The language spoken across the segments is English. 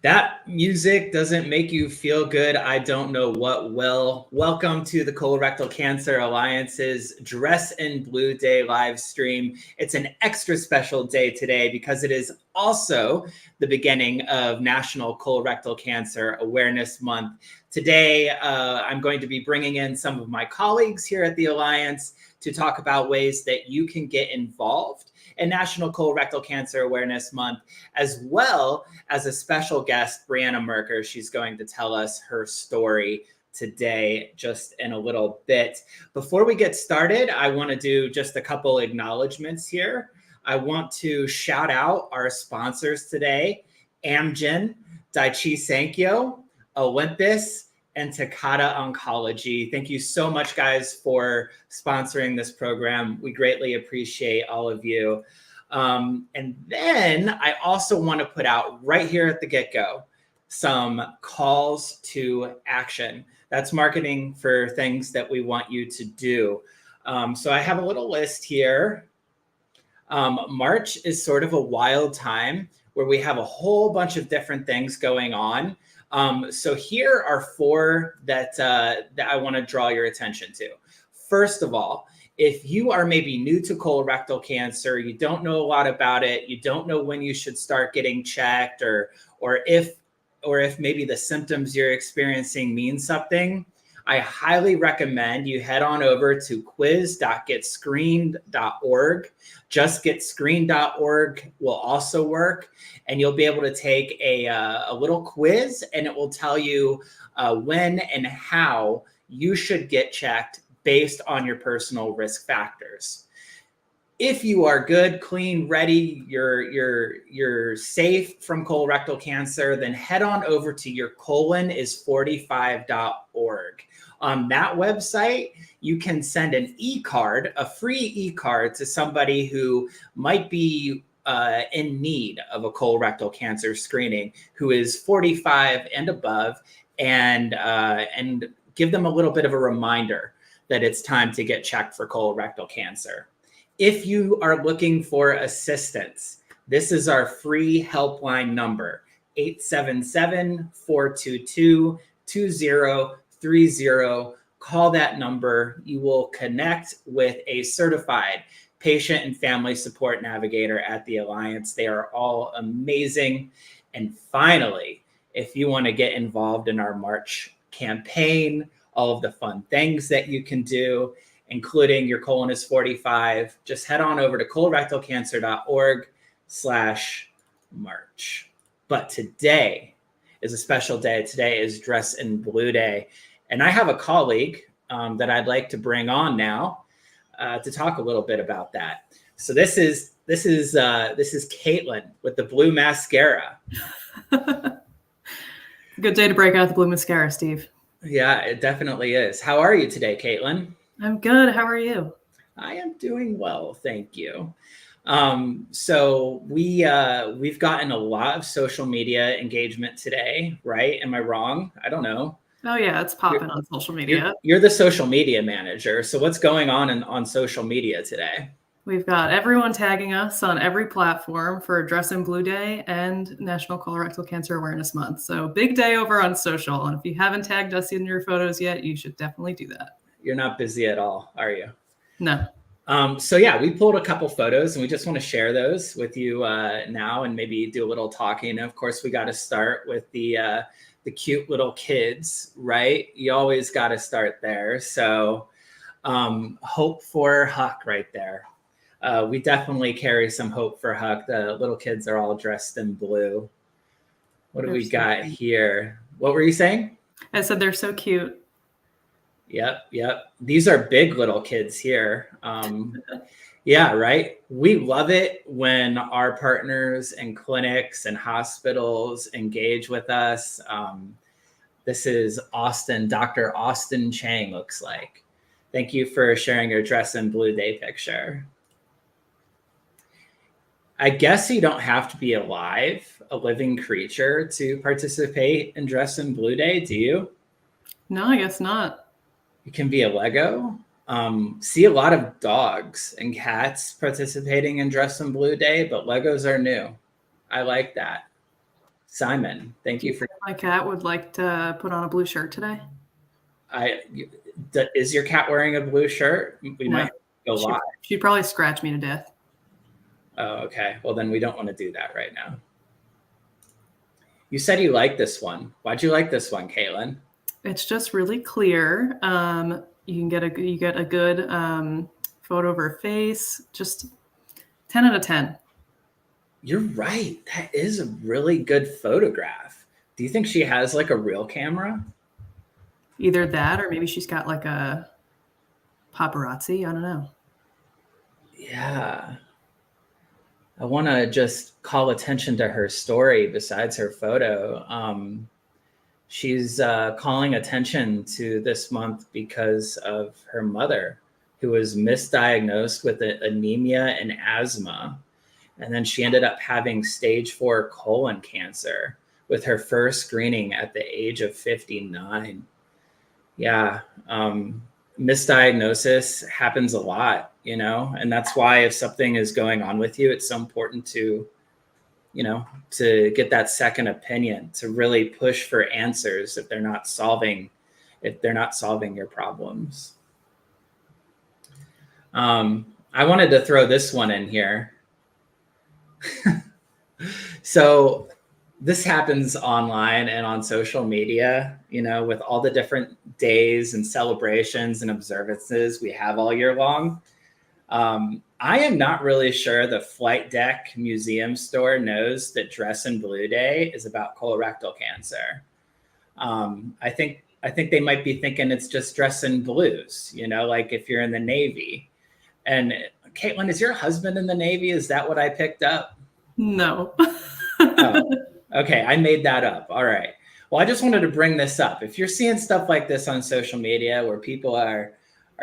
That music doesn't make you feel good. I don't know what will. Welcome to the Colorectal Cancer Alliance's Dress in Blue Day live stream. It's an extra special day today because it is also the beginning of National Colorectal Cancer Awareness Month. Today, I'm going to be bringing in some of my colleagues here at the Alliance to talk about ways that you can get involved in National Colorectal Cancer Awareness Month, as well as a special guest, Brianna Merker. She's going to tell us her story today just in a little bit. Before we get started, I want to do just a couple acknowledgements here. I want to shout out our sponsors today, Amgen, Daiichi Sankyo, Olympus, and Takata Oncology. Thank you so much, guys, for sponsoring this program. We greatly appreciate all of you. And then I also want to put out right here at the get-go some calls to action. That's marketing for things that we want you to do. So I have a little list here. March is sort of a wild time where we have a whole bunch of different things going on. So here are four that I want to draw your attention to. First of all, if you are maybe new to colorectal cancer, you don't know a lot about it, you don't know when you should start getting checked, or if maybe the symptoms you're experiencing mean something, I highly recommend you head on over to quiz.getscreened.org. JustGetScreened.org will also work, and you'll be able to take a little quiz, and it will tell you when and how you should get checked based on your personal risk factors. If you are good, clean, ready, you're safe from colorectal cancer, then head on over to yourcolonis45.org. On that website, you can send an e-card, a free e-card, to somebody who might be in need of a colorectal cancer screening, who is 45 and above, and give them a little bit of a reminder that it's time to get checked for colorectal cancer. If you are looking for assistance, this is our free helpline number, 877-422-2030. Call that number. You will connect with a certified patient and family support navigator at the Alliance. They are all amazing. And finally, if you want to get involved in our March campaign, all of the fun things that you can do, including your colon is 45, just head on over to colorectalcancer.org/March. But today is a special day. Today is Dress in Blue Day. And I have a colleague that I'd like to bring on now to talk a little bit about that. So this is Caitlin with the blue mascara. Good day to break out the blue mascara, Steve. Yeah, it definitely is. How are you today, Caitlin? I'm good. How are you? I am doing well, thank you. So we've gotten a lot of social media engagement today, right? Am I wrong? I don't know. Oh yeah, it's popping on social media. You're the social media manager. So what's going on social media today? We've got everyone tagging us on every platform for Dress in Blue Day and National Colorectal Cancer Awareness Month. So big day over on social. And if you haven't tagged us in your photos yet, you should definitely do that. You're not busy at all, are you? No. So yeah, we pulled a couple photos and we just want to share those with you now and maybe do a little talking. Of course, we got to start with the cute little kids, right? You always got to start there. So hope for Huck right there. We definitely carry some hope for Huck. The little kids are all dressed in blue. What do we got here? What were you saying? I said they're so cute. Yep. These are big little kids here. Yeah, right. We love it when our partners and clinics and hospitals engage with us. This is Austin, Dr. Austin Chang looks like. Thank you for sharing your Dress in Blue Day picture. I guess you don't have to be alive, a living creature, to participate in Dress in Blue Day, do you? No, I guess not. You can be a Lego. See a lot of dogs and cats participating in Dress in Blue Day, but Legos are new. I like that. Simon, thank you for. My cat would like to put on a blue shirt today. Is your cat wearing a blue shirt? We might go live. She'd probably scratch me to death. Oh, okay. Well, then we don't want to do that right now. You said you like this one. Why'd you like this one, Caitlin? It's just really clear. You get a good photo of her face. Just 10 out of 10. You're right. That is a really good photograph. Do you think she has like a real camera? Either that or maybe she's got like a paparazzi. I don't know. Yeah. I want to just call attention to her story besides her photo. She's calling attention to this month because of her mother, who was misdiagnosed with anemia and asthma. And then she ended up having stage 4 colon cancer with her first screening at the age of 59. Yeah. Misdiagnosis happens a lot, and that's why if something is going on with you, it's so important to get that second opinion, to really push for answers if they're not solving your problems. I wanted to throw this one in here. So this happens online and on social media, with all the different days and celebrations and observances we have all year long. I am not really sure the Flight Deck Museum store knows that Dress in Blue Day is about colorectal cancer. I think they might be thinking it's just dress in blues, like if you're in the Navy. And Caitlin, is your husband in the Navy? Is that what I picked up? No. Oh, okay, I made that up. All right. Well, I just wanted to bring this up. If you're seeing stuff like this on social media where people are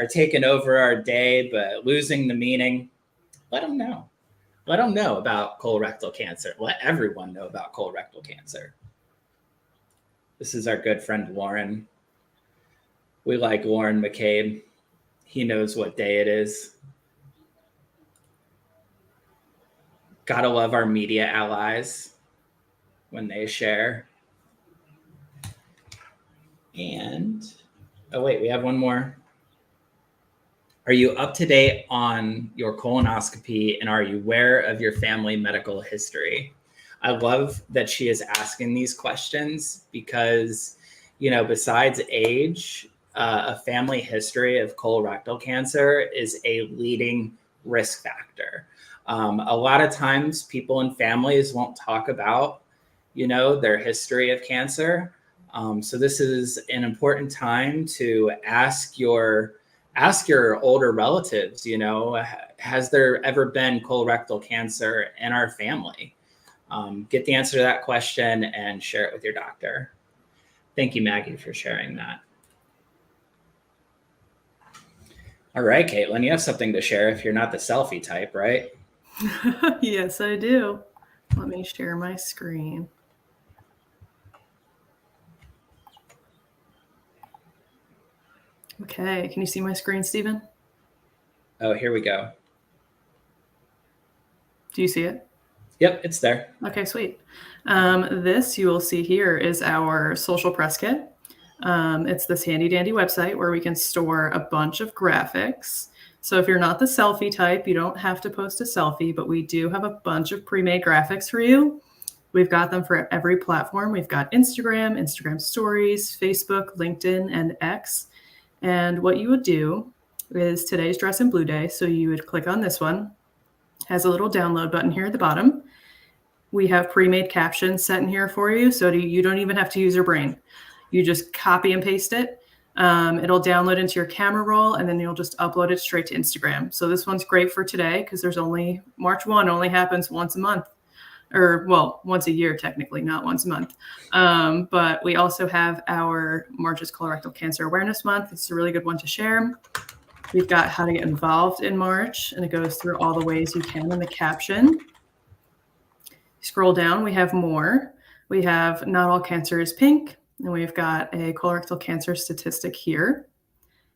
taking over our day but losing the meaning, let them know. Let them know about colorectal cancer. Let everyone know about colorectal cancer. This is our good friend Lauren. We like Lauren McCabe. He knows what day it is. Gotta love our media allies when they share. And, oh wait, we have one more. Are you up to date on your colonoscopy, and are you aware of your family medical history? I love that she is asking these questions because, besides age, a family history of colorectal cancer is a leading risk factor. A lot of times people in families won't talk about, their history of cancer. So this is an important time to ask your older relatives, has there ever been colorectal cancer in our family? Get the answer to that question and share it with your doctor. Thank you, Maggie, for sharing that. All right, Caitlin, you have something to share if you're not the selfie type, right? Yes, I do. Let me share my screen. Okay, can you see my screen, Stephen? Oh, here we go. Do you see it? Yep, it's there. Okay, sweet. This you will see here is our social press kit. It's this handy dandy website where we can store a bunch of graphics. So if you're not the selfie type, you don't have to post a selfie, but we do have a bunch of pre-made graphics for you. We've got them for every platform. We've got Instagram stories, Facebook, LinkedIn, and X. And what you would do is today's Dress in Blue Day. So you would click on this one. It has a little download button here at the bottom. We have pre-made captions set in here for you. So you don't even have to use your brain. You just copy and paste it. It'll download into your camera roll, and then you'll just upload it straight to Instagram. So this one's great for today because there's only March 1 only happens once a month, or well, once a year technically, not once a month. But we also have our March is Colorectal Cancer Awareness Month. It's a really good one to share. We've got how to get involved in March, and it goes through all the ways you can in the caption. Scroll down, we have more. We have Not All Cancer is Pink, and we've got a colorectal cancer statistic here.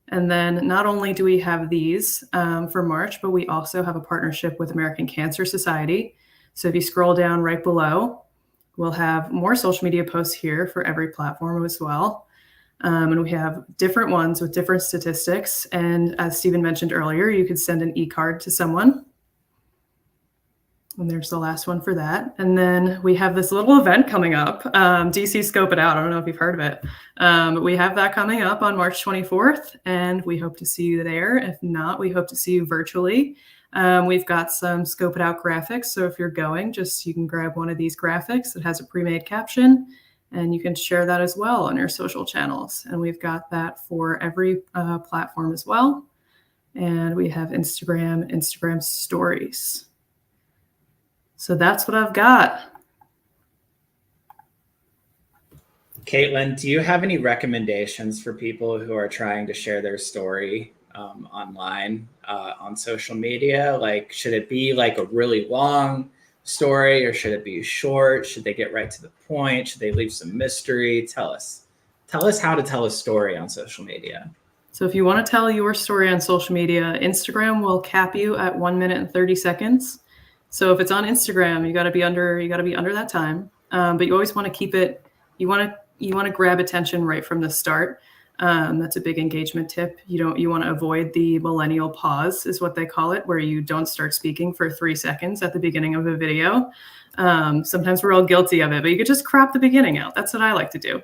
And then not only do we have these for March, but we also have a partnership with American Cancer Society. So if you scroll down right below, We'll have more social media posts here for every platform as well. And we have different ones with different statistics. And as Stephen mentioned earlier, you could send an e-card to someone. And there's the last one for that. And then we have this little event coming up, DC Scope It Out. I don't know if you've heard of it. But we have that coming up on March 24th, and we hope to see you there. If not, we hope to see you virtually. We've got some Scope It Out graphics. So if you're going, you can grab one of these graphics that has a pre-made caption, and you can share that as well on your social channels. And we've got that for every platform as well. And we have Instagram stories. So that's what I've got. Caitlin, do you have any recommendations for people who are trying to share their story online on social media? Like, should it be like a really long story, or should it be short? Should they get right to the point? Should they leave some mystery? Tell us how to tell a story on social media. So if you want to tell your story on social media, Instagram will cap you at 1 minute and 30 seconds. So if it's on Instagram, you got to be under that time. But you always want to keep it. You want to grab attention right from the start. That's a big engagement tip. You want to avoid the millennial pause, is what they call it, where you don't start speaking for 3 seconds at the beginning of a video. Sometimes we're all guilty of it, but you could just crop the beginning out. That's what I like to do.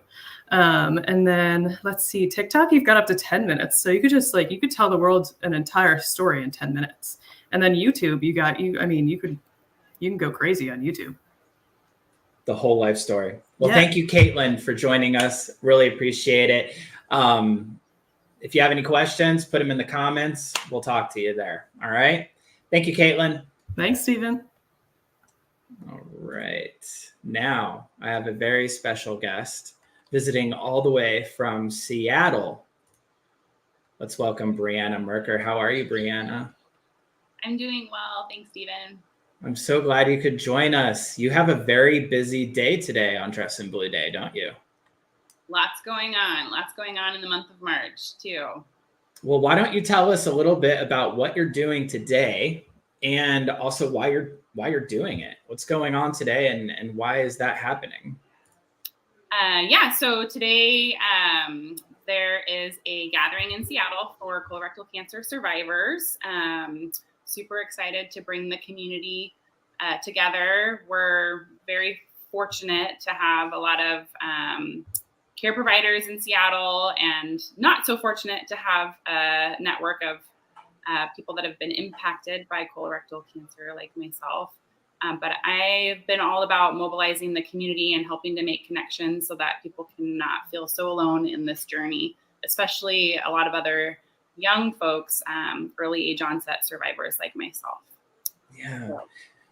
And then let's see, TikTok, you've got up to 10 minutes. So you could tell the world an entire story in 10 minutes. And then YouTube, you can go crazy on YouTube. The whole life story. Well, Yeah. Thank you, Caitlin, for joining us. Really appreciate it. If you have any questions, put them in the comments. We'll talk to you there. All right. Thank you, Caitlin. Thanks, Stephen. All right. Now I have a very special guest visiting all the way from Seattle. Let's welcome Brianna Merker. How are you, Brianna? I'm doing well. Thanks, Stephen. I'm so glad you could join us. You have a very busy day today on Dress in Blue Day, don't you? Lots going on in the month of March too. Well, why don't you tell us a little bit about what you're doing today, and also why you're doing it? What's going on today, and why is that happening? So today there is a gathering in Seattle for colorectal cancer survivors. Super excited to bring the community together. We're very fortunate to have a lot of care providers in Seattle, and not so fortunate to have a network of people that have been impacted by colorectal cancer like myself. But I've been all about mobilizing the community and helping to make connections so that people cannot feel so alone in this journey, especially a lot of other young folks, early age onset survivors like myself. Yeah.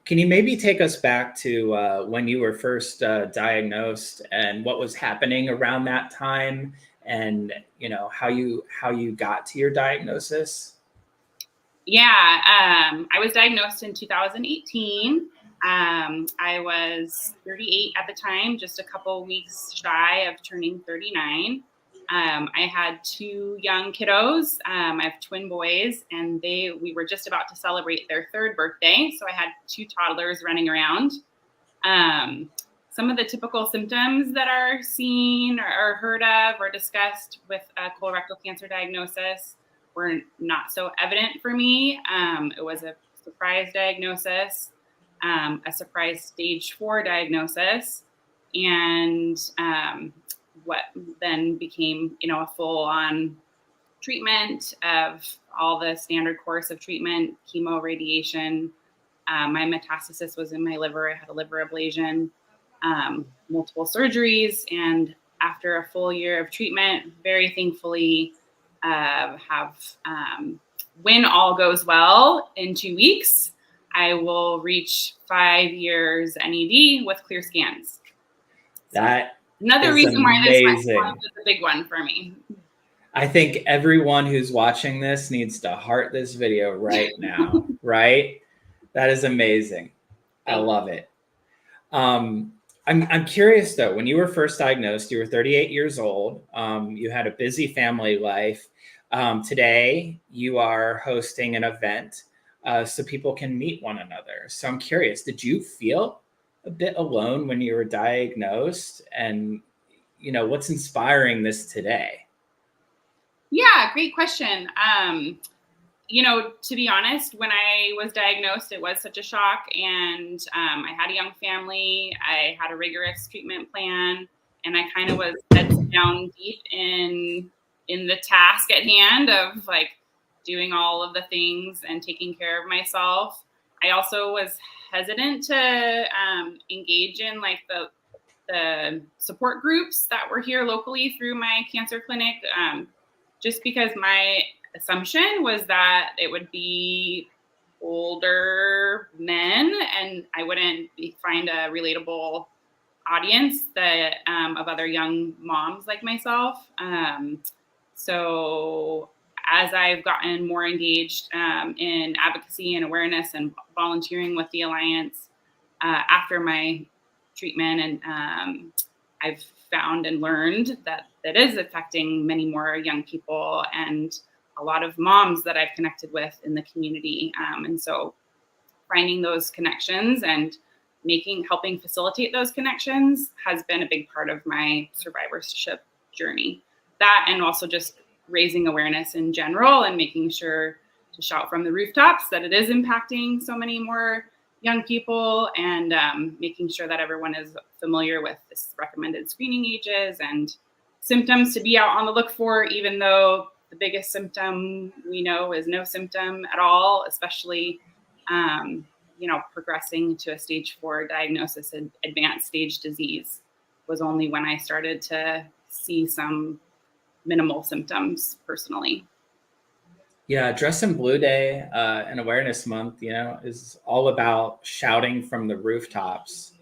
Can you maybe take us back to when you were first diagnosed, and what was happening around that time, and how you got to your diagnosis? Yeah, I was diagnosed in 2018. I was 38 at the time, just a couple weeks shy of turning 39. I had 2 young kiddos. I have twin boys, and we were just about to celebrate their 3rd birthday. So I had 2 toddlers running around. Some of the typical symptoms that are seen or heard of or discussed with a colorectal cancer diagnosis were not so evident for me. It was a surprise diagnosis, a surprise stage 4 diagnosis, and what then became, a full-on treatment of all the standard course of treatment, chemo, radiation. My metastasis was in my liver. I had a liver ablation, multiple surgeries, and after a full year of treatment, very thankfully, when all goes well, in 2 weeks, I will reach 5 years NED with clear scans. That Another reason why this was a big one for me. I think everyone who's watching this needs to heart this video right now, right? That is amazing. I love it. I'm curious though, when you were first diagnosed, you were 38 years old. You had a busy family life. Today, you are hosting an event so people can meet one another. So I'm curious, did you feel a bit alone when you were diagnosed? And, what's inspiring this today? Yeah, great question. To be honest, when I was diagnosed, it was such a shock. And I had a young family. I had a rigorous treatment plan. And I kind of was heads down deep in the task at hand of like doing all of the things and taking care of myself. I also was hesitant to engage in like the support groups that were here locally through my cancer clinic, just because my assumption was that it would be older men and I wouldn't find a relatable audience that of other young moms like myself. So as I've gotten more engaged in advocacy and awareness and volunteering with the Alliance after my treatment, and I've found and learned that that is affecting many more young people and a lot of moms that I've connected with in the community. And so finding those connections and helping facilitate those connections has been a big part of my survivorship journey. That, and also just raising awareness in general and making sure to shout from the rooftops that it is impacting so many more young people, and making sure that everyone is familiar with this recommended screening ages and symptoms to be out on the look for, even though the biggest symptom we know is no symptom at all, especially progressing to a stage 4 diagnosis and advanced stage disease was only when I started to see some minimal symptoms personally. Yeah, Dress in Blue Day and Awareness Month, is all about shouting from the rooftops.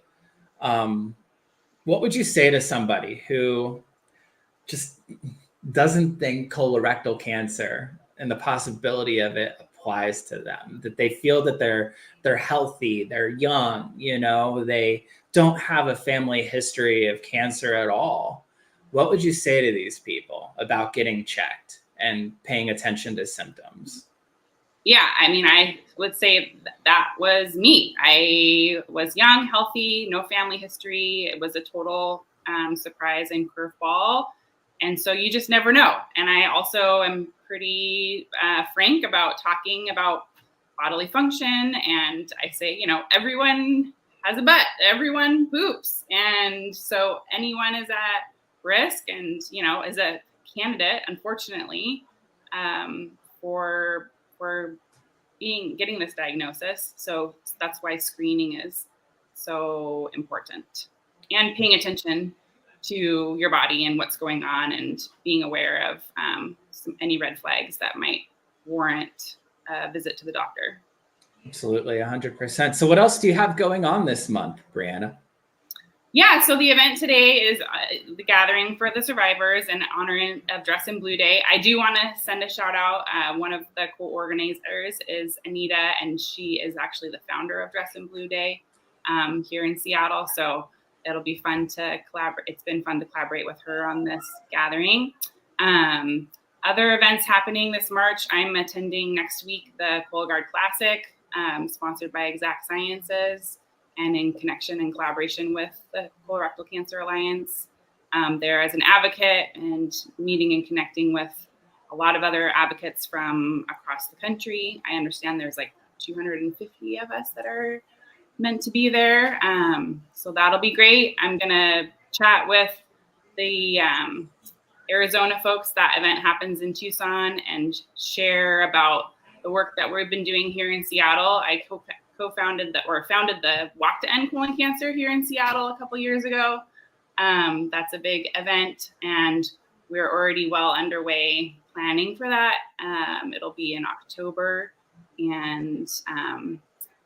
What would you say to somebody who just doesn't think colorectal cancer and the possibility of it applies to them, that they feel that they're healthy, they're young, they don't have a family history of cancer at all? What would you say to these people about getting checked and paying attention to symptoms? Yeah, I mean, I would say that was me. I was young, healthy, no family history. It was a total surprise and curveball. And so you just never know. And I also am pretty frank about talking about bodily function. And I say, everyone has a butt, everyone poops. And so anyone is at risk and, is a candidate, unfortunately, for getting this diagnosis. So that's why screening is so important, and paying attention to your body and what's going on, and being aware of any red flags that might warrant a visit to the doctor. Absolutely, 100%. So what else do you have going on this month, Brianna? Yeah, so the event today is the gathering for the survivors in honor of Dress in Blue Day. I do want to send a shout out. One of the co-organizers is Anita, and she is actually the founder of Dress in Blue Day here in Seattle. So it'll be fun to collaborate. It's been fun to collaborate with her on this gathering. Other events happening this March, I'm attending next week the Cologuard Classic, sponsored by Exact Sciences, and in connection and collaboration with the Colorectal Cancer Alliance. There as an advocate and meeting and connecting with a lot of other advocates from across the country. I understand there's like 250 of us that are meant to be there. So that'll be great. I'm gonna chat with the Arizona folks. That event happens in Tucson, and share about the work that we've been doing here in Seattle. I founded the Walk to End Colon Cancer here in Seattle a couple years ago. That's a big event, and we're already well underway planning for that. It'll be in October, and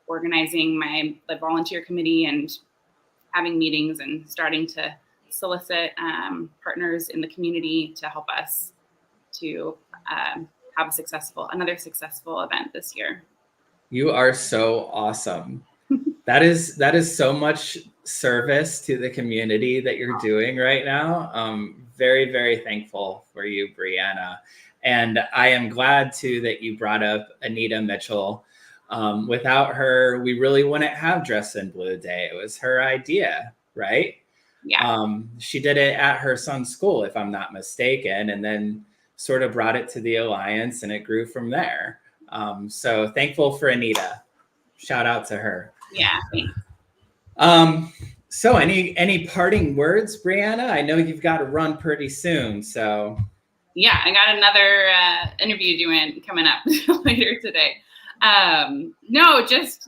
organizing the volunteer committee and having meetings and starting to solicit partners in the community to help us to have another successful event this year. You are so awesome. That is so much service to the community that you're doing right now. Very, very thankful for you, Brianna. And I am glad too that you brought up Anita Mitchell. Without her, we really wouldn't have Dress in Blue Day. It was her idea, right? Yeah. She did it at her son's school, if I'm not mistaken, and then sort of brought it to the Alliance, and it grew from there. So thankful for Anita. Shout out to her. Yeah, thanks. So any parting words, Brianna? I know you've got to run pretty soon, so. Yeah, I got another interview coming up later today. No, just,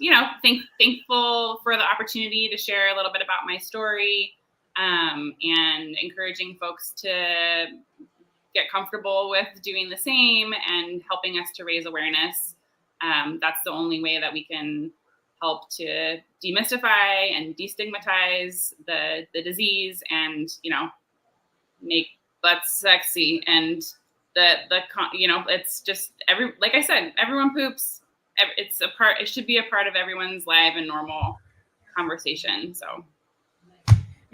thankful for the opportunity to share a little bit about my story, and encouraging folks to get comfortable with doing the same and helping us to raise awareness. That's the only way that we can help to demystify and destigmatize the disease, and make butts sexy. And it's just like I said, everyone poops. It should be a part of everyone's life and normal conversation. So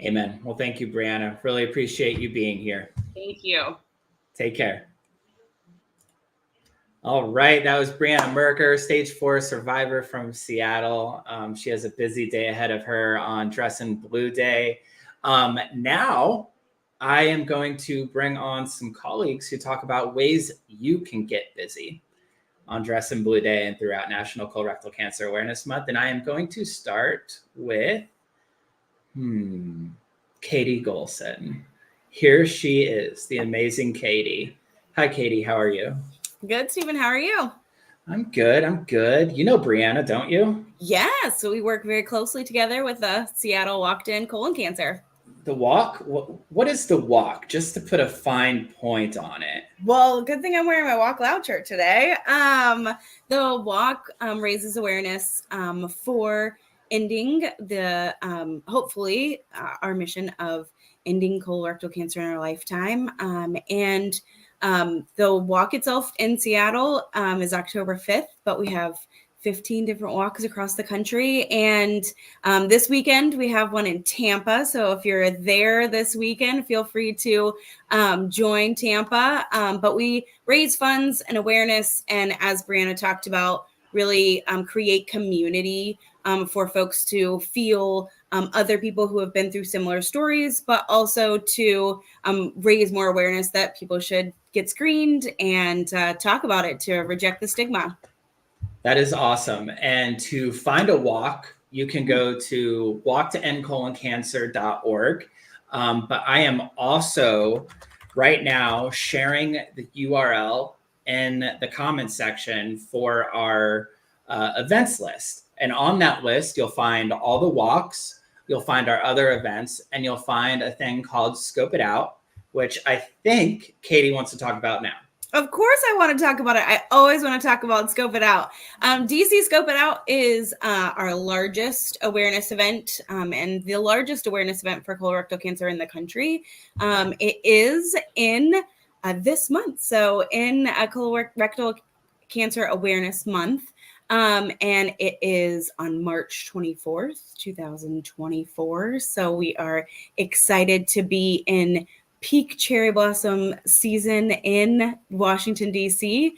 Amen. Well, thank you, Brianna. Really appreciate you being here. thank you. Take care. All right, that was Brianna Merker, stage 4 survivor from Seattle. She has a busy day ahead of her on Dress in Blue Day. Now, I am going to bring on some colleagues who talk about ways you can get busy on Dress in Blue Day and throughout National Colorectal Cancer Awareness Month. And I am going to start with Katie Golson. Here she is, the amazing Katie. Hi, Katie. How are you? Good, Stephen. How are you? I'm good. You know Brianna, don't you? Yeah, so we work very closely together with the Seattle Walked-In Colon Cancer. The walk? What is the walk? Just to put a fine point on it. Well, good thing I'm wearing my Walk Loud shirt today. The walk raises awareness for ending the, hopefully, our mission of ending colorectal cancer in our lifetime. And the walk itself in Seattle is October 5th, but we have 15 different walks across the country. And this weekend, we have one in Tampa. So if you're there this weekend, feel free to join Tampa. But we raise funds and awareness. And as Brianna talked about, really create community for folks to feel other people who have been through similar stories, but also to raise more awareness that people should get screened and talk about it to reject the stigma. That is awesome. And to find a walk, you can go to walktoendcoloncancer.org. But I am also right now sharing the URL in the comments section for our events list. And on that list, you'll find all the walks, you'll find our other events, and you'll find a thing called Scope It Out, which I think Katie wants to talk about now. Of course I want to talk about it. I always want to talk about Scope It Out. DC Scope It Out is our largest awareness event and the largest awareness event for colorectal cancer in the country. It is in this month. So in Colorectal Cancer Awareness Month. And it is on March 24th, 2024. So we are excited to be in peak cherry blossom season in Washington, D.C.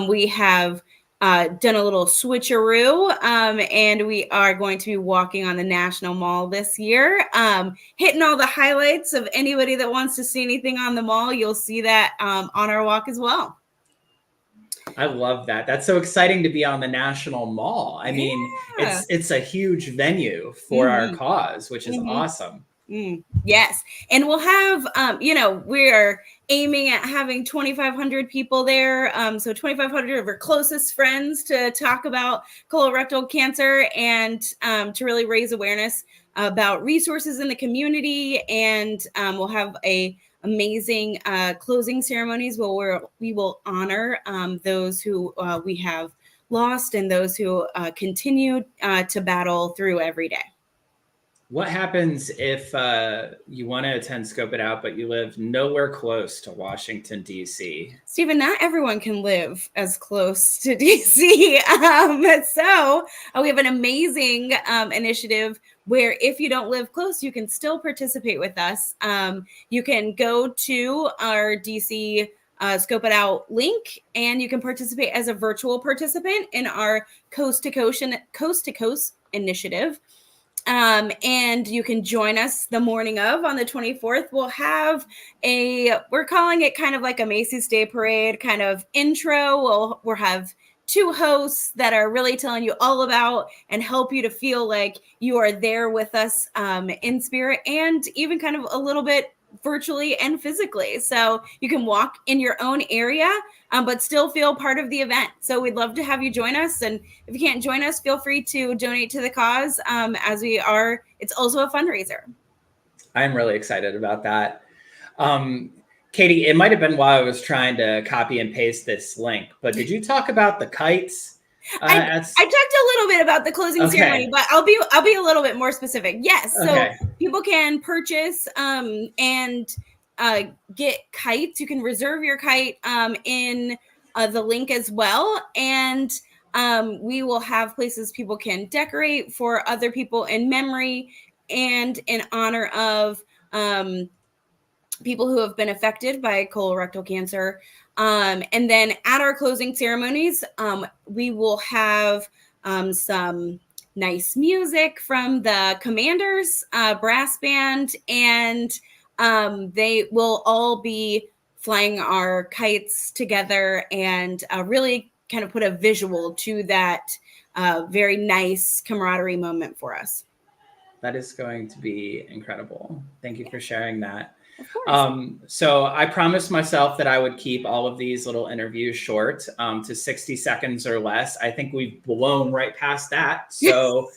We have done a little switcheroo, and we are going to be walking on the National Mall this year, hitting all the highlights of anybody that wants to see anything on the mall. You'll see that on our walk as well. I love that. That's so exciting to be on the National Mall. I mean, it's a huge venue for our cause, which is awesome. Yes. And we'll have, we're aiming at having 2,500 people there. So 2,500 of our closest friends to talk about colorectal cancer and to really raise awareness about resources in the community. And we'll have amazing closing ceremonies where we will honor those who we have lost and those who continue to battle through every day. What happens if you want to attend Scope It Out, but you live nowhere close to Washington, D.C.? Stephen, not everyone can live as close to D.C. So we have an amazing initiative where if you don't live close, you can still participate with us. You can go to our D.C. Scope It Out link, and you can participate as a virtual participant in our Coast to Coast initiative. And you can join us the morning of on the 24th. We'll have we're calling it kind of like a Macy's Day Parade kind of intro. We'll have 2 hosts that are really telling you all about and help you to feel like you are there with us in spirit, and even kind of a little bit virtually and physically. So you can walk in your own area, but still feel part of the event. So we'd love to have you join us. And if you can't join us, feel free to donate to the cause, as it's also a fundraiser. I'm really excited about that. Katie, it might have been while I was trying to copy and paste this link, but did you talk about the kites? I talked a little bit about the closing ceremony, but I'll be a little bit more specific. Yes, so people can purchase and get kites. You can reserve your kite in the link as well, and we will have places people can decorate for other people in memory and in honor of people who have been affected by colorectal cancer. And then at our closing ceremonies, we will have some nice music from the Commanders brass band, and they will all be flying our kites together and really kind of put a visual to that very nice camaraderie moment for us. That is going to be incredible. Thank you for sharing that. Of course. So I promised myself that I would keep all of these little interviews short to 60 seconds or less. I think we've blown right past that. So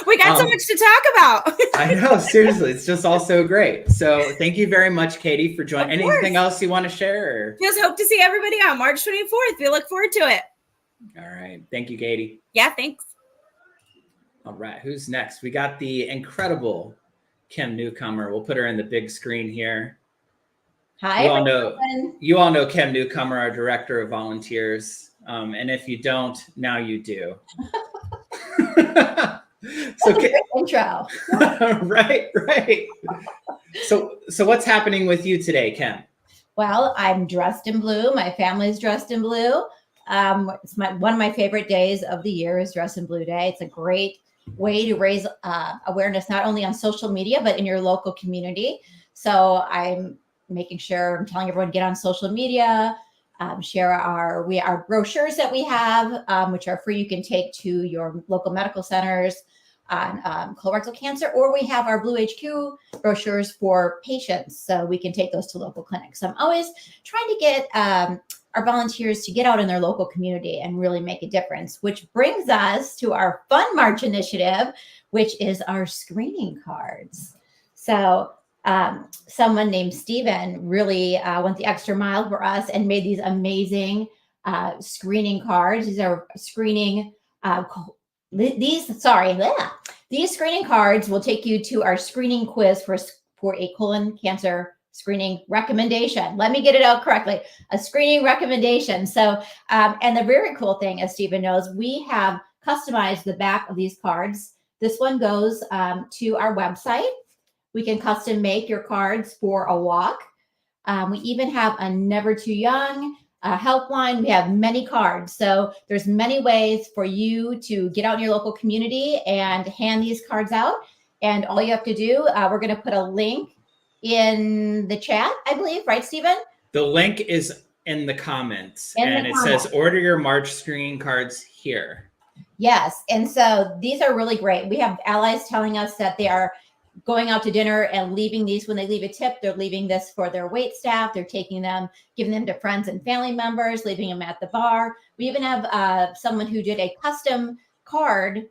we got so much to talk about. I know, seriously, it's just all so great. So thank you very much, Katie, for joining. Anything else you want to share? Or? Just hope to see everybody on March 24th. We look forward to it. All right. Thank you, Katie. Yeah, thanks. All right. Who's next? We got the incredible Kim Newcomer. We'll put her in the big screen here. Hi, you all know Kim Newcomer, our director of volunteers. And if you don't, now you do. So great intro. Right. So what's happening with you today, Kim? Well, I'm dressed in blue. My family's dressed in blue. It's one of my favorite days of the year is Dress in Blue Day. It's a great way to raise awareness, not only on social media, but in your local community. So I'm making sure I'm telling everyone, get on social media, share our brochures that we have, which are free. You can take to your local medical centers on colorectal cancer, or we have our Blue HQ brochures for patients. So we can take those to local clinics. So I'm always trying to get our volunteers to get out in their local community and really make a difference, which brings us to our Fun March initiative, which is our screening cards. So someone named Steven really went the extra mile for us and made these amazing screening cards. These are screening, these screening cards will take you to our screening quiz for a colon cancer screening recommendation. Let me get it out correctly. A screening recommendation. So, and the very cool thing, as Stephen knows, we have customized the back of these cards. This one goes to our website. We can custom make your cards for a walk. We even have a Never Too Young helpline. We have many cards. So there's many ways for you to get out in your local community and hand these cards out. And all you have to do, we're going to put a link in the chat, I believe, right, Stephen? The link is in the comments, and it says order your March screening cards here. Yes. And so these are really great. We have allies telling us that they are going out to dinner and leaving these. When they leave a tip, they're leaving this for their wait staff. They're taking them, giving them to friends and family members, leaving them at the bar. We even have someone who did a custom card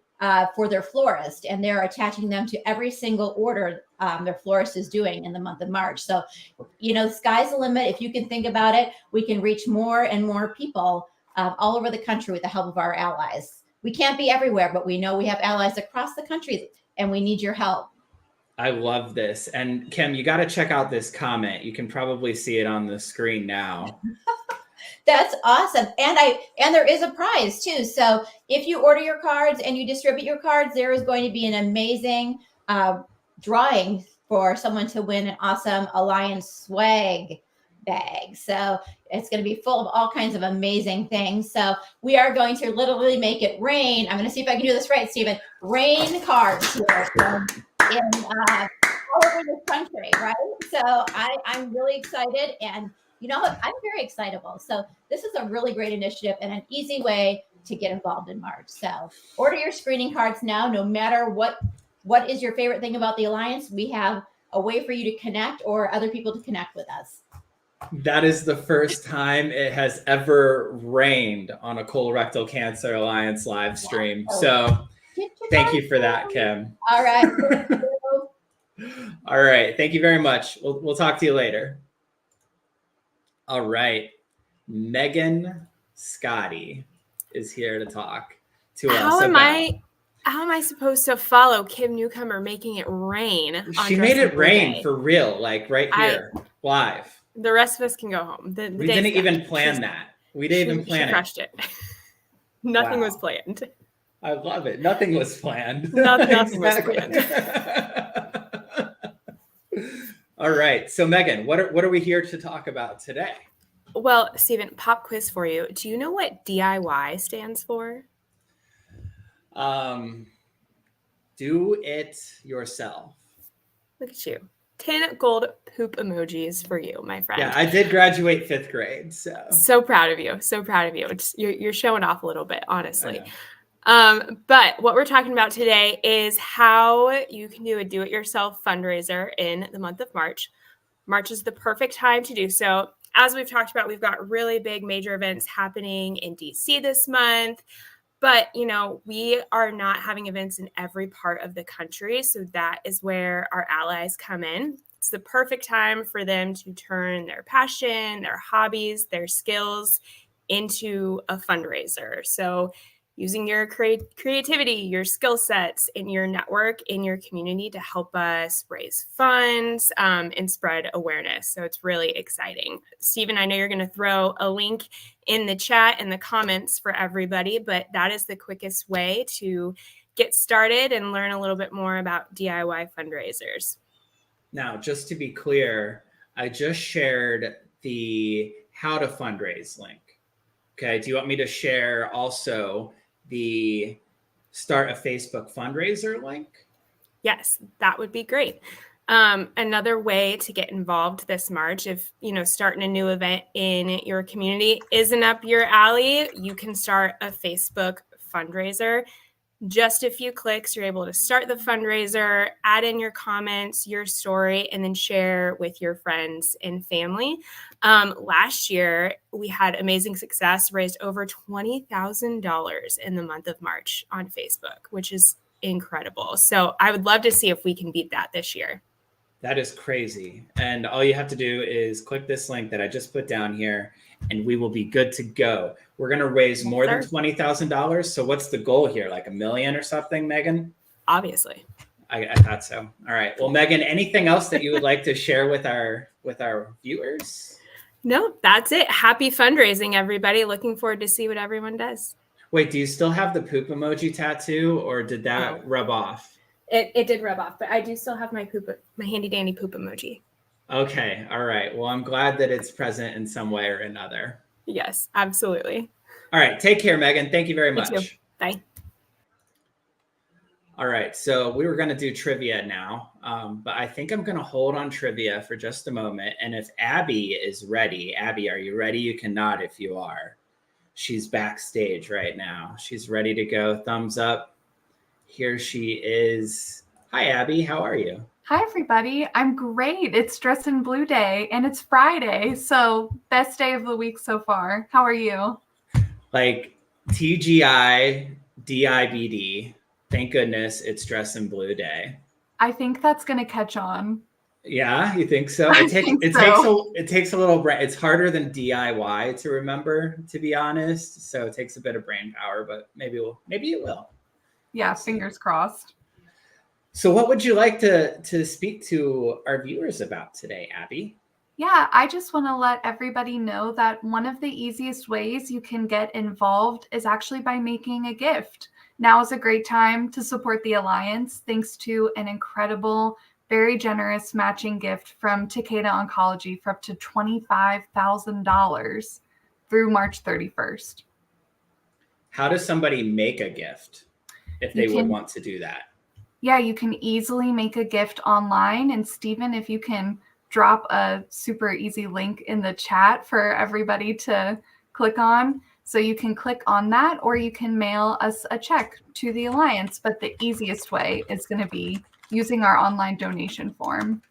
for their florist, and they're attaching them to every single order their florist is doing in the month of March. So, you know, sky's the limit. If you can think about it, we can reach more and more people all over the country with the help of our allies. We can't be everywhere, but we know we have allies across the country, and we need your help. I love this. And Kim, you got to check out this comment. You can probably see it on the screen now. That's awesome. And there is a prize too. So if you order your cards and you distribute your cards, there is going to be an amazing drawing for someone to win an awesome Alliance swag bags. So it's going to be full of all kinds of amazing things. So we are going to literally make it rain. I'm going to see if I can do this right, Stephen. Rain cards here all over the country, right? So I'm really excited, and you know what? I'm very excitable. So this is a really great initiative and an easy way to get involved in March. So order your screening cards now, no matter what is your favorite thing about the Alliance. We have a way for you to connect or other people to connect with us. That is the first time it has ever rained on a Colorectal Cancer Alliance live stream. So thank you for that, Kim. All right. All right. Thank you very much. We'll talk to you later. All right. Megan Scotty is here to talk to us about... How am I supposed to follow Kim Newcomer making it rain? She made it rain for real, like right here, live. The rest of us can go home. We didn't even plan that. We didn't even plan it. She crushed it. Nothing was planned. I love it. Nothing was planned. Nothing was planned. All right. So Megan, what are we here to talk about today? Well, Stephen, pop quiz for you. Do you know what DIY stands for? Do it yourself. Look at you. 10 gold poop emojis for you, my friend. Yeah, I did graduate 5th grade. So proud of you. So proud of you. You're showing off a little bit, honestly. But what we're talking about today is how you can do a do-it-yourself fundraiser in the month of March. March is the perfect time to do so. As we've talked about, we've got really big major events happening in DC this month. But, you know, we are not having events in every part of the country. So that is where our allies come in. It's the perfect time for them to turn their passion, their hobbies, their skills into a fundraiser. So using your creativity, your skill sets in your network, in your community to help us raise funds and spread awareness. So it's really exciting. Stephen, I know you're going to throw a link in the chat and the comments for everybody, but that is the quickest way to get started and learn a little bit more about DIY fundraisers. Now, just to be clear, I just shared the how to fundraise link. Okay. Do you want me to share also the start a Facebook fundraiser link? Yes, that would be great. Another way to get involved this March, if starting a new event in your community isn't up your alley, you can start a Facebook fundraiser. Just a few clicks, you're able to start the fundraiser, add in your comments, your story, and then share with your friends and family. Last year, we had amazing success, raised over $20,000 in the month of March on Facebook, which is incredible. So I would love to see if we can beat that this year. That is crazy. And all you have to do is click this link that I just put down here, and we will be good to go. We're going to raise more than $20,000. So what's the goal here? Like $1 million or something, Megan? Obviously. I thought so. All right. Well, Megan, anything else that you would like to share with our viewers? No, that's it. Happy fundraising, everybody. Looking forward to see what everyone does. Wait, do you still have the poop emoji tattoo, or did that rub off? It did rub off, but I do still have my handy dandy poop emoji. Okay. All right. Well, I'm glad that it's present in some way or another. Yes, absolutely. All right. Take care, Megan. Thank you very much. You too. Bye. All right. So we were going to do trivia now, but I think I'm going to hold on trivia for just a moment. And if Abby is ready, Abby, are you ready? You can nod if you are. She's backstage right now. She's ready to go. Thumbs up. Here she is. Hi, Abby. How are you? Hi, everybody. I'm great. It's Dress in Blue Day and it's Friday. So best day of the week so far. How are you? Like TGI, DIBD. Thank goodness it's Dress in Blue Day. I think that's going to catch on. Yeah, you think so? It takes a little brain. It's harder than DIY to remember, to be honest. So it takes a bit of brain power, but maybe it will. Yeah, fingers crossed. So what would you like to speak to our viewers about today, Abby? Yeah, I just want to let everybody know that one of the easiest ways you can get involved is actually by making a gift. Now is a great time to support the Alliance thanks to an incredible very generous matching gift from Takeda Oncology for up to $25,000 through March 31st. How does somebody make a gift if they You would can- want to do that? Yeah, you can easily make a gift online. And Stephen, if you can drop a super easy link in the chat for everybody to click on. So you can click on that, or you can mail us a check to the Alliance. But the easiest way is going to be using our online donation form.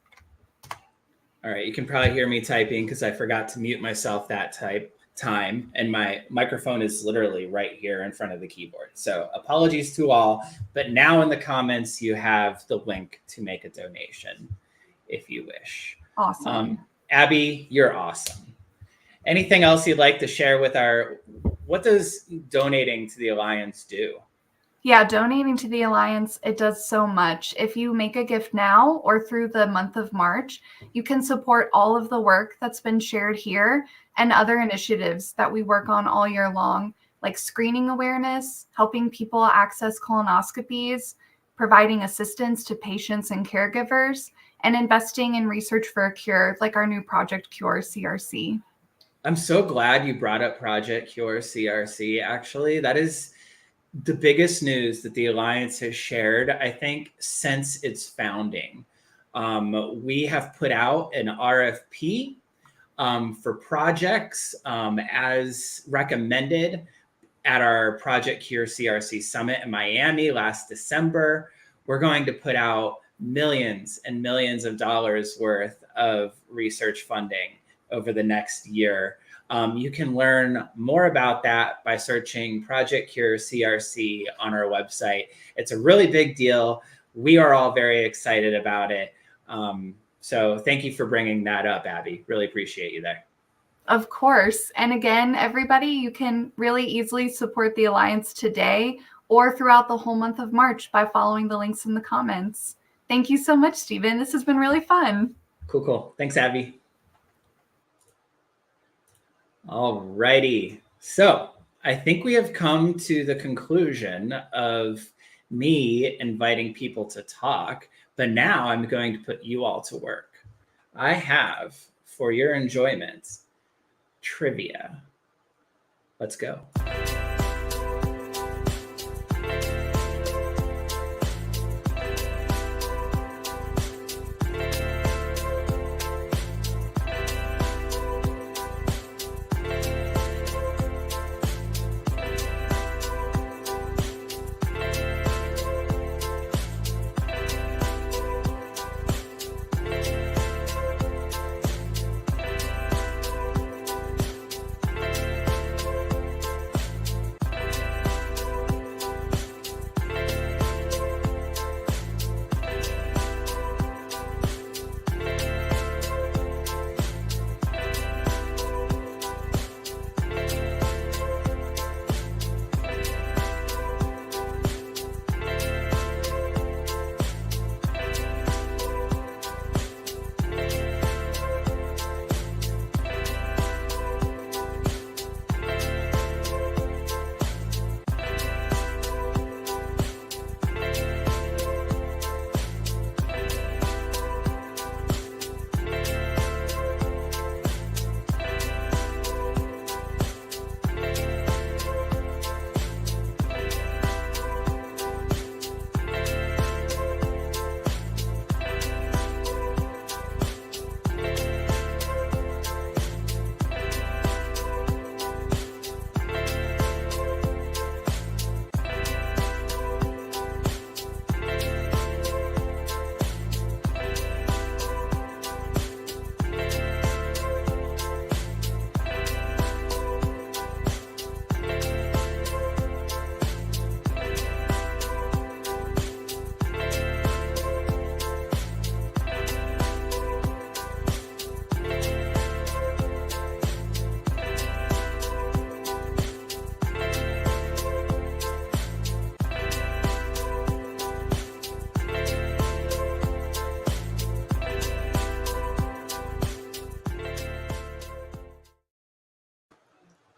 All right, you can probably hear me typing because I forgot to mute myself that time, and my microphone is literally right here in front of the keyboard. So apologies to all, but now in the comments you have the link to make a donation if you wish. Awesome. Abby, you're awesome. Anything else you'd like to share with what does donating to the Alliance do? Yeah, donating to the Alliance, it does so much. If you make a gift now or through the month of March, you can support all of the work that's been shared here and other initiatives that we work on all year long, like screening awareness, helping people access colonoscopies, providing assistance to patients and caregivers, and investing in research for a cure, like our new Project Cure CRC. I'm so glad you brought up Project Cure CRC. Actually, that is the biggest news that the Alliance has shared, I think, since its founding. We have put out an RFP for projects as recommended at our Project Cure CRC Summit in Miami last December. We're going to put out millions and millions of dollars worth of research funding over the next year. You can learn more about that by searching Project Cure CRC on our website. It's a really big deal. We are all very excited about it. So thank you for bringing that up, Abby. Really appreciate you there. Of course. And again, everybody, you can really easily support the Alliance today or throughout the whole month of March by following the links in the comments. Thank you so much, Stephen. This has been really fun. Cool. Thanks, Abby. All righty. So I think we have come to the conclusion of me inviting people to talk, but now I'm going to put you all to work. I have, for your enjoyment, trivia. Let's go.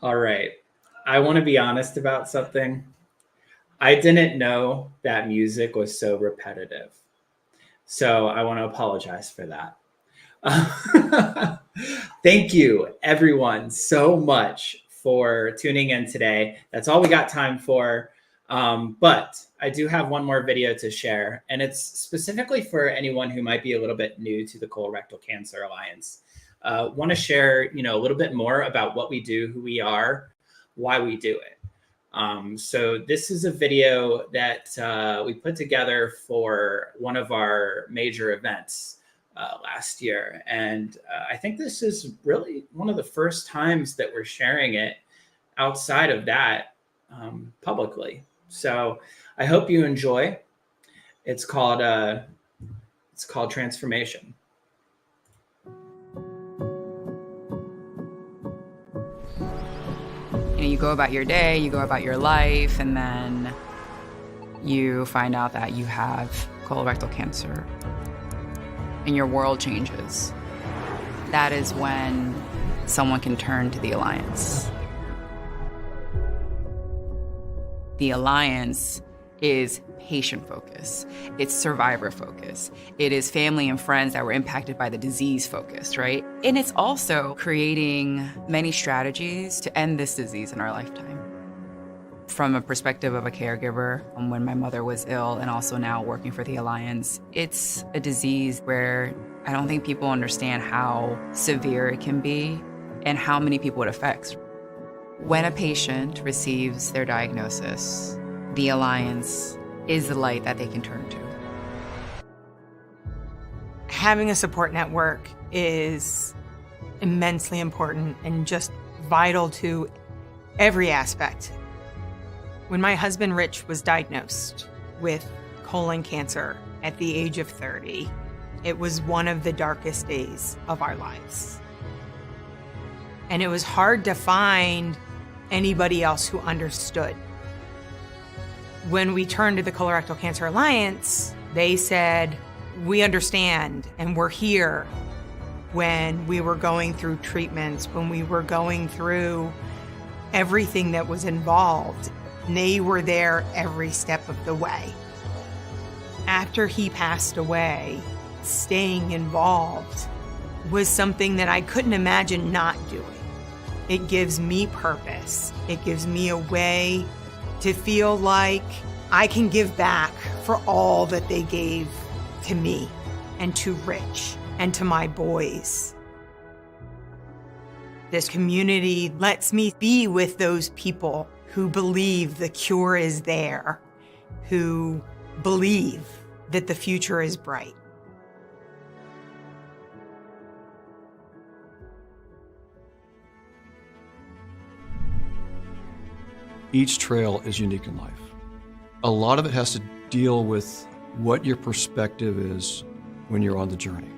All right. I want to be honest about something. I didn't know that music was so repetitive. So I want to apologize for that. Thank you, everyone, so much for tuning in today. That's all we got time for. But I do have one more video to share, and it's specifically for anyone who might be a little bit new to the Colorectal Cancer Alliance. Want to share, a little bit more about what we do, who we are, why we do it. So this is a video that we put together for one of our major events last year. And I think this is really one of the first times that we're sharing it outside of that publicly. So I hope you enjoy. It's called Transformation. You go about your day, you go about your life, and then you find out that you have colorectal cancer and your world changes. That is when someone can turn to the Alliance. The Alliance is patient focus. It's survivor focus. It is family and friends that were impacted by the disease focus, right? And it's also creating many strategies to end this disease in our lifetime. From a perspective of a caregiver, when my mother was ill and also now working for the Alliance, it's a disease where I don't think people understand how severe it can be and how many people it affects. When a patient receives their diagnosis, the Alliance is the light that they can turn to. Having a support network is immensely important and just vital to every aspect. When my husband Rich was diagnosed with colon cancer at the age of 30, it was one of the darkest days of our lives. And it was hard to find anybody else who understood. When we turned to the Colorectal Cancer Alliance, they said, we understand and we're here when we were going through treatments, when we were going through everything that was involved. And they were there every step of the way. After he passed away, staying involved was something that I couldn't imagine not doing. It gives me purpose. It gives me a way to feel like I can give back for all that they gave to me and to Rich and to my boys. This community lets me be with those people who believe the cure is there, who believe that the future is bright. Each trail is unique in life. A lot of it has to deal with what your perspective is when you're on the journey.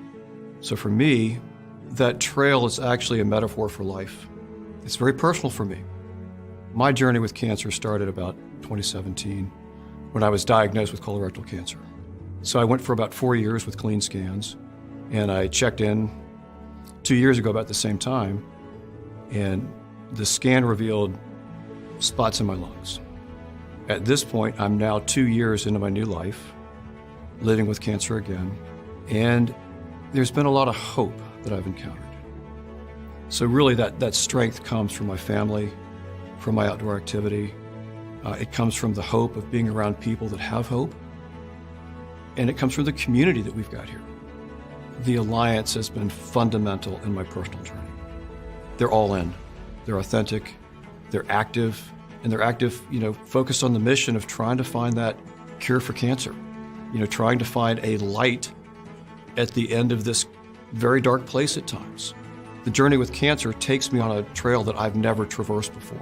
So for me, that trail is actually a metaphor for life. It's very personal for me. My journey with cancer started about 2017 when I was diagnosed with colorectal cancer. So I went for about 4 years with clean scans, and I checked in 2 years ago about the same time, and the scan revealed spots in my lungs. At this point, I'm now 2 years into my new life, living with cancer again, and there's been a lot of hope that I've encountered. So really that strength comes from my family, from my outdoor activity. It comes from the hope of being around people that have hope, and it comes from the community that we've got here. The Alliance has been fundamental in my personal journey. They're all in. They're authentic. They're active, and they're active, focused on the mission of trying to find that cure for cancer, trying to find a light at the end of this very dark place at times. The journey with cancer takes me on a trail that I've never traversed before.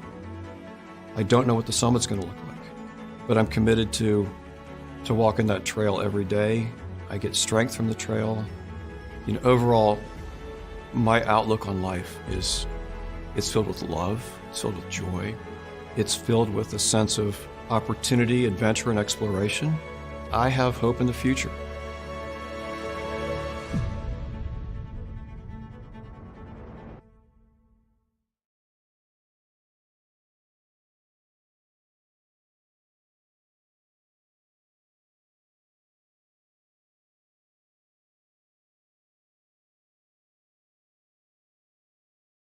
I don't know what the summit's going to look like, but I'm committed to walking that trail every day. I get strength from the trail. Overall, my outlook on life is it's filled with love. It's filled with joy. It's filled with a sense of opportunity, adventure, and exploration. I have hope in the future.